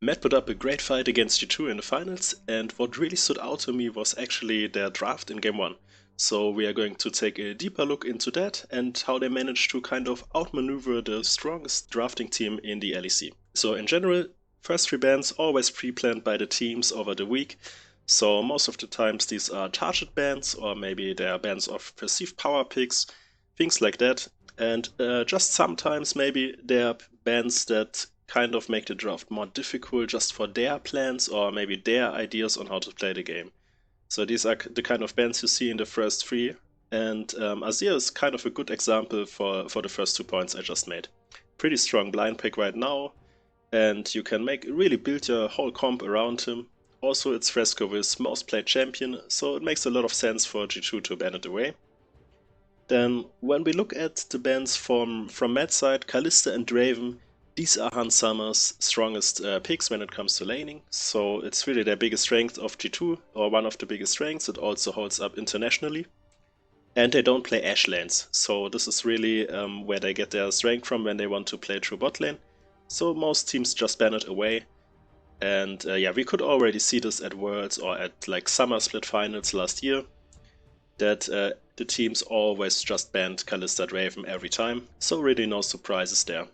Matt put up a great fight against G2 in the finals, and what really stood out to me was actually their draft in Game 1. So we are going to take a deeper look into that and how they managed to kind of outmaneuver the strongest drafting team in the LEC. So in general, first 3 bans always pre-planned by the teams over the week. So most of the times these are target bans, or maybe they are bans of perceived power picks, things like that. And just sometimes maybe they are bans that kind of make the draft more difficult just for their plans or maybe their ideas on how to play the game. So these are the kind of bans you see in the first 3, and Azir is kind of a good example for the first 2 points I just made. Pretty strong blind pick right now, and you can really build your whole comp around him. Also, it's Fresco with most played champion, so it makes a lot of sense for G2 to ban it away. Then when we look at the bans from Matt's side, Kalista and Draven, these are Hans Summer's strongest picks when it comes to laning, so it's really their biggest strength of G2, or one of the biggest strengths. It also holds up internationally. And they don't play Ashe lanes, so this is really where they get their strength from when they want to play through bot lane. So most teams just ban it away. And yeah, we could already see this at Worlds or at like Summer Split Finals last year, that the teams always just banned Kalista Draven every time, so really no surprises there.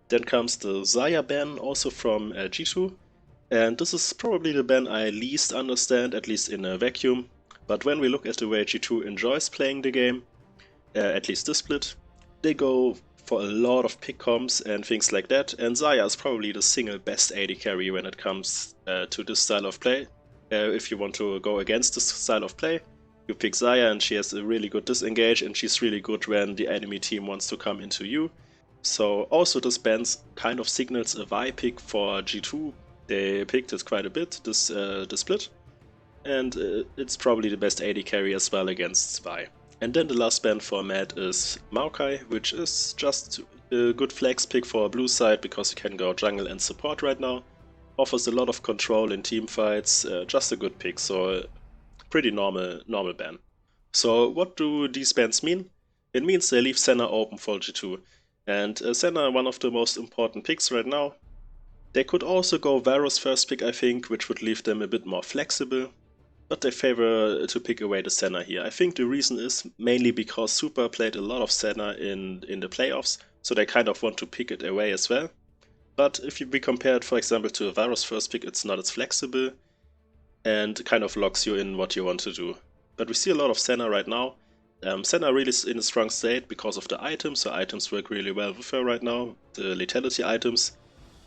Then comes the Xayah ban, also from G2, and this is probably the ban I least understand, at least in a vacuum. But when we look at the way G2 enjoys playing the game, at least this split, they go for a lot of pick comps and things like that, and Xayah is probably the single best AD carry when it comes to this style of play. If you want to go against this style of play, you pick Xayah, and she has a really good disengage, and she's really good when the enemy team wants to come into you. So also this ban kind of signals a Vi pick for G2. They picked it quite a bit, this split. And it's probably the best AD carry as well against Vi. And then the last ban for Matt is Maokai, which is just a good flex pick for blue side because he can go jungle and support right now. Offers a lot of control in team fights, just a good pick, so pretty normal ban. So what do these bans mean? It means they leave Senna open for G2. And Senna, one of the most important picks right now. They could also go Varus first pick, I think, which would leave them a bit more flexible. But they favor to pick away the Senna here. I think the reason is mainly because Super played a lot of Senna in the playoffs, so they kind of want to pick it away as well. But if we compare it, for example, to a Varus first pick, it's not as flexible and kind of locks you in what you want to do. But we see a lot of Senna right now. Senna really is in a strong state because of the items, so items work really well with her right now, the lethality items.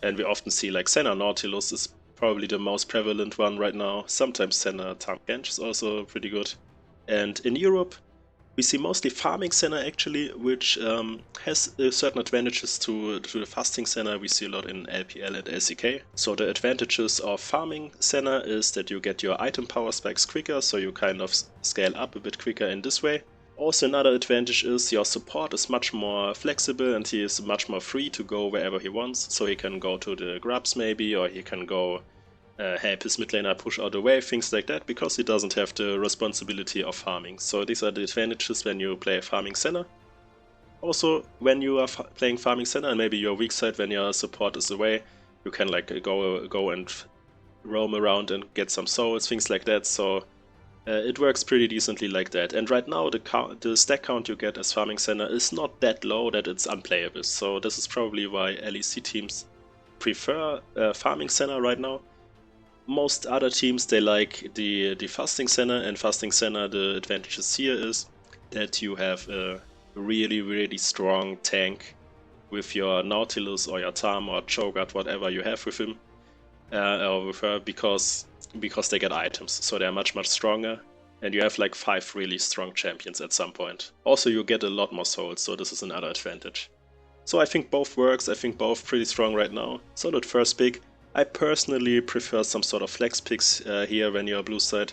And we often see like Senna Nautilus is probably the most prevalent one right now. Sometimes Senna Tank Bench is also pretty good. And in Europe, we see mostly farming Senna actually, which has certain advantages to the fasting Senna we see a lot in LPL and LCK. So the advantages of farming Senna is that you get your item power spikes quicker, so you kind of scale up a bit quicker in this way. Also another advantage is your support is much more flexible and he is much more free to go wherever he wants. So he can go to the grubs maybe, or he can go help his mid laner push out the wave, things like that, because he doesn't have the responsibility of farming. So these are the advantages when you play farming Senna. Also, when you are playing farming Senna and maybe your weak side when your support is away, you can like go and roam around and get some souls, things like that. So it works pretty decently like that. And right now the stack count you get as farming Senna is not that low that it's unplayable. So this is probably why LEC teams prefer farming Senna right now. Most other teams, they like the fasting Senna, and fasting Senna, the advantages here is that you have a really strong tank with your Nautilus or your Tam or Cho'Gath, whatever you have with him or with her, because they get items, so they're much stronger, and you have like 5 really strong champions at some point. Also you get a lot more souls, so this is another advantage. So I think both works, I think both pretty strong right now. Solid first pick. I personally prefer some sort of flex picks here when you're blue side,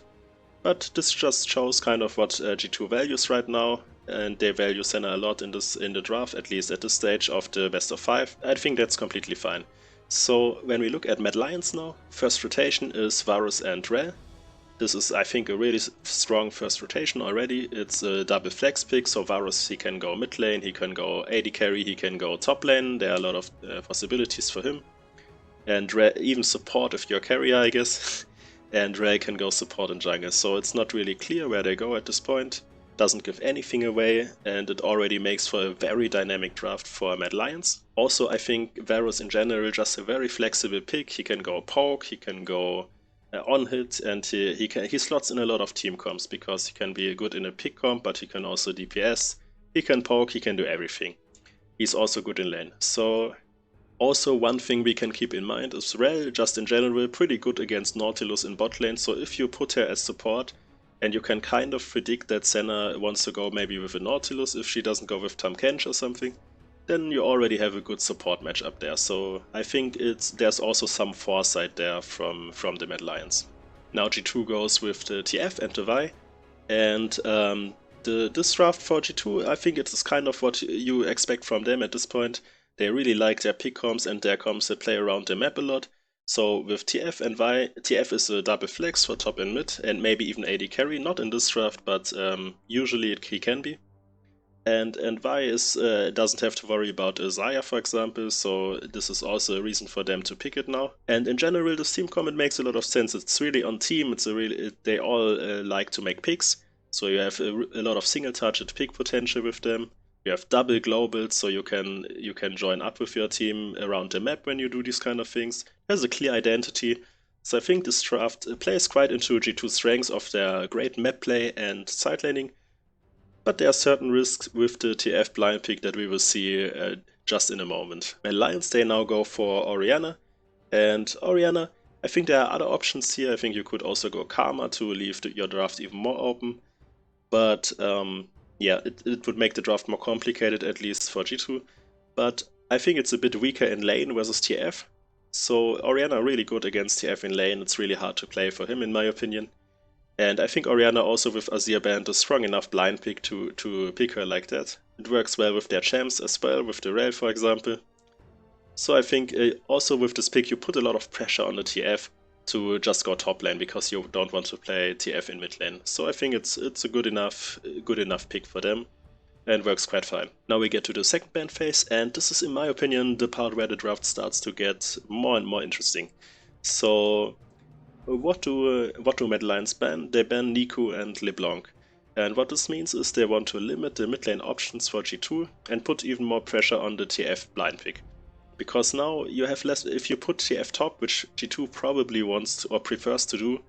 but this just shows kind of what G2 values right now, and they value Senna a lot in the draft, at least at this stage of the best of 5. I think that's completely fine. So when we look at Mad Lions now, first rotation is Varus and Rell. This is, I think, a really strong first rotation already. It's a double flex pick, so Varus, he can go mid lane, he can go AD carry, he can go top lane. There are a lot of possibilities for him. and even support if you're carrier, I guess. And Ray can go support in jungle, so it's not really clear where they go at this point. Doesn't give anything away, and it already makes for a very dynamic draft for Mad Lions. Also, I think Varus in general just a very flexible pick. He can go poke, he can go on hit, and he slots in a lot of team comps because he can be good in a pick comp, but he can also DPS, he can poke, he can do everything. He's also good in lane. So also one thing we can keep in mind is Rel, just in general, pretty good against Nautilus in bot lane, so if you put her as support, and you can kind of predict that Senna wants to go maybe with a Nautilus if she doesn't go with Tahm Kench or something, then you already have a good support matchup there. So I think there's also some foresight there from the Mad Lions. Now G2 goes with the TF and the Vi, and this draft for G2, I think it is kind of what you expect from them at this point. They really like their pick comps and their comps that play around the map a lot. So with TF and Vi, TF is a double flex for top and mid, and maybe even AD carry, not in this draft, but usually he can be. And Vi doesn't have to worry about Zaya, for example, so this is also a reason for them to pick it now. And in general, this team comment makes a lot of sense. It's really on team. They all like to make picks, so you have a lot of single target pick potential with them. You have double globals, so you can join up with your team around the map when you do these kind of things. There's a clear identity. So I think this draft plays quite into G2's strengths of their great map play and side laning. But there are certain risks with the TF blind pick that we will see just in a moment. When Lions, they now go for Orianna. And Orianna, I think there are other options here. I think you could also go Karma to leave your draft even more open. But yeah, it would make the draft more complicated, at least for G2. But I think it's a bit weaker in lane versus TF. So Orianna really good against TF in lane. It's really hard to play for him, in my opinion. And I think Orianna also with Azir banned a strong enough blind pick to pick her like that. It works well with their champs as well, with the Rel for example. So I think also with this pick you put a lot of pressure on the TF to just go top lane because you don't want to play TF in mid lane. So I think it's a good enough pick for them and works quite fine. Now we get to the second ban phase, and this is in my opinion the part where the draft starts to get more and more interesting. So what do Mad Lions ban? They ban Niku and LeBlanc. And what this means is they want to limit the mid lane options for G2 and put even more pressure on the TF blind pick. Because now you have less, if you put TF top, which G2 probably wants to, or prefers to do,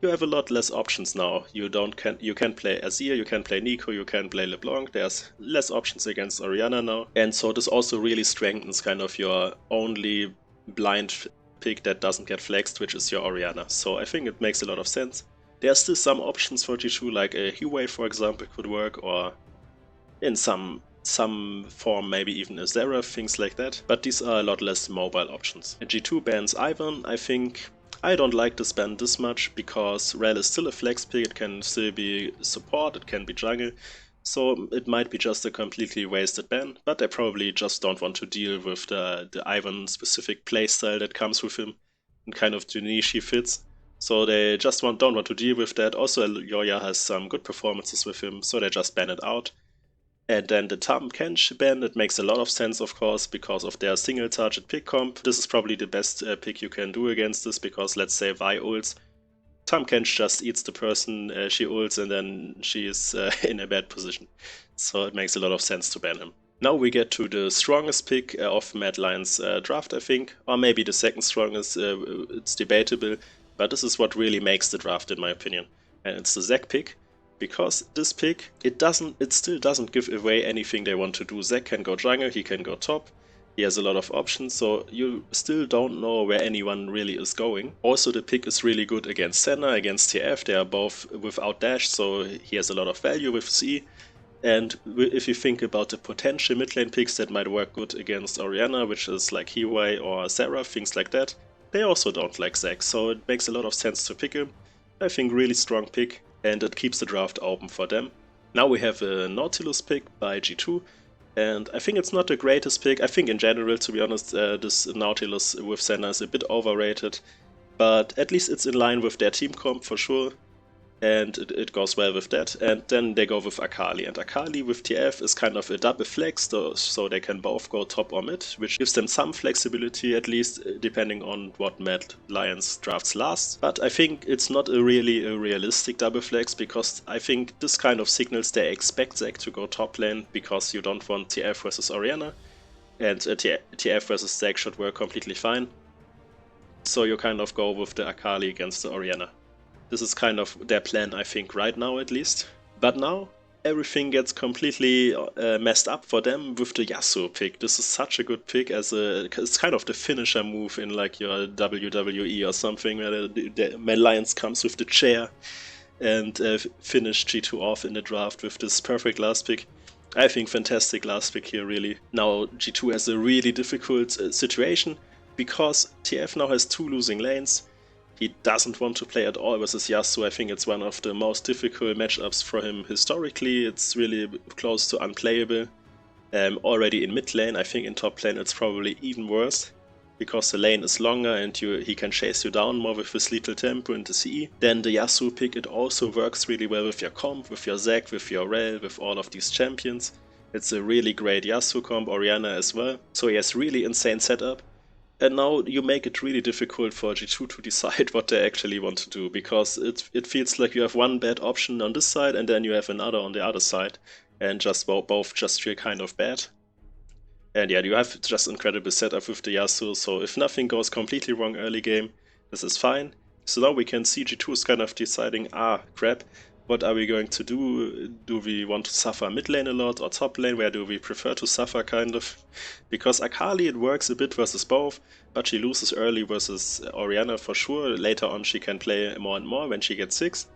you have a lot less options now. You can play Azir, you can play Niku, you can play LeBlanc, there's less options against Orianna now. And so this also really strengthens kind of your only blind pick that doesn't get flexed, which is your Orianna. So I think it makes a lot of sense. There are still some options for G2, like a Hue, for example, could work, or in some form maybe even a Zera, things like that. But these are a lot less mobile options. And G2 bans Ivern. I don't like this ban this much, because Rel is still a flex pick, it can still be support, it can be jungle. So it might be just a completely wasted ban, but they probably just don't want to deal with the Ivern specific playstyle that comes with him and kind of the niche he fits. So they just don't want to deal with that. Also Yoya has some good performances with him, so they just ban it out. And then the Tahm Kench ban, that makes a lot of sense of course, because of their single target pick comp. This is probably the best pick you can do against this, because let's say Vi ults, Tahm Kench just eats the person she ults, and then she is in a bad position. So it makes a lot of sense to ban him. Now we get to the strongest pick of Mad Lions draft, I think. Or maybe the second strongest, it's debatable. But this is what really makes the draft in my opinion. And it's the Zac pick. Because this pick, it still doesn't give away anything they want to do. Zac can go jungle, he can go top. He has a lot of options, so you still don't know where anyone really is going. Also the pick is really good against Senna, against TF, they are both without dash, so he has a lot of value with C. And if you think about the potential mid lane picks that might work good against Orianna, which is like Hue or Zera, things like that, they also don't like Zac, so it makes a lot of sense to pick him. I think really strong pick, and it keeps the draft open for them. Now we have a Nautilus pick by G2. And I think it's not the greatest pick. I think in general, to be honest, this Nautilus with Senna is a bit overrated. But at least it's in line with their team comp for sure. and it goes well with that. And then they go with Akali, and Akali with TF is kind of a double flex, so they can both go top or mid, which gives them some flexibility, at least depending on what Mad Lions drafts last. But I think it's not really a realistic double flex, because I think this kind of signals they expect Zac to go top lane, because you don't want TF versus Orianna, and TF versus Zac should work completely fine. So you kind of go with the Akali against the Orianna. This is kind of their plan, I think, right now at least. But now everything gets completely messed up for them with the Yasuo pick. This is such a good pick, as it's kind of the finisher move in like your WWE or something, where the Mad Lions comes with the chair and finish G2 off in the draft with this perfect last pick. I think fantastic last pick here, really. Now G2 has a really difficult situation, because TF now has 2 losing lanes. He doesn't want to play at all versus Yasuo. I think it's one of the most difficult matchups for him historically. It's really close to unplayable. Already in mid lane, I think in top lane it's probably even worse, because the lane is longer and he can chase you down more with his lethal tempo and the CE. Then the Yasuo pick, it also works really well with your comp, with your Zac, with your Rel, with all of these champions. It's a really great Yasuo comp, Orianna as well. So he has really insane setup. And now you make it really difficult for G2 to decide what they actually want to do, because it feels like you have one bad option on this side and then you have another on the other side, and just both just feel kind of bad. And yeah, you have just incredible setup with the Yasuo, so if nothing goes completely wrong early game, this is fine. So now we can see G2 is kind of deciding, crap, what are we going to do? Do we want to suffer mid lane a lot or top lane? Where do we prefer to suffer, kind of? Because Akali, it works a bit versus both, but she loses early versus Orianna for sure. Later on she can play more and more when she gets 6.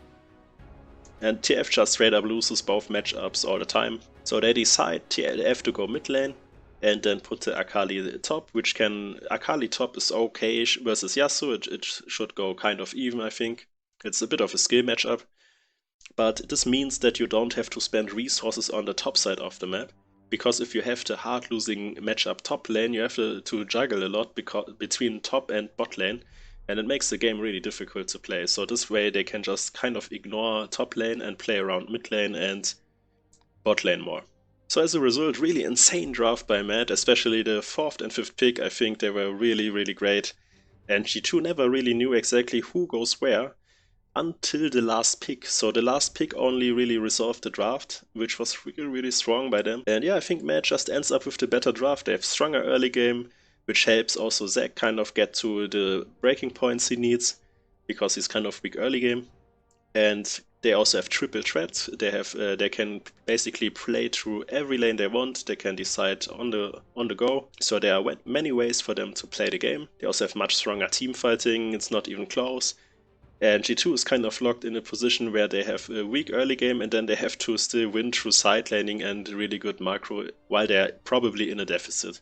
And TF just straight up loses both matchups all the time. So they decide TF to go mid lane and then put the Akali top, which can... Akali top is okay versus Yasuo, it should go kind of even, I think. It's a bit of a skill matchup. But this means that you don't have to spend resources on the top side of the map, because if you have the hard losing matchup top lane, you have to juggle a lot between top and bot lane, and it makes the game really difficult to play. So this way they can just kind of ignore top lane and play around mid lane and bot lane more. So as a result, really insane draft by Mad, especially the 4th and 5th pick. I think they were really, really great, and G2 never really knew exactly who goes where until the last pick. So the last pick only really resolved the draft, which was really, really strong by them. And yeah, I think Mad just ends up with the better draft. They have stronger early game, which helps also Zac kind of get to the breaking points he needs, because he's kind of weak early game. And they also have triple threats. They can basically play through every lane they want. They can decide on the go. So there are many ways for them to play the game. They also have much stronger team fighting. It's not even close. And G2 is kind of locked in a position where they have a weak early game, and then they have to still win through side laning and really good macro while they're probably in a deficit.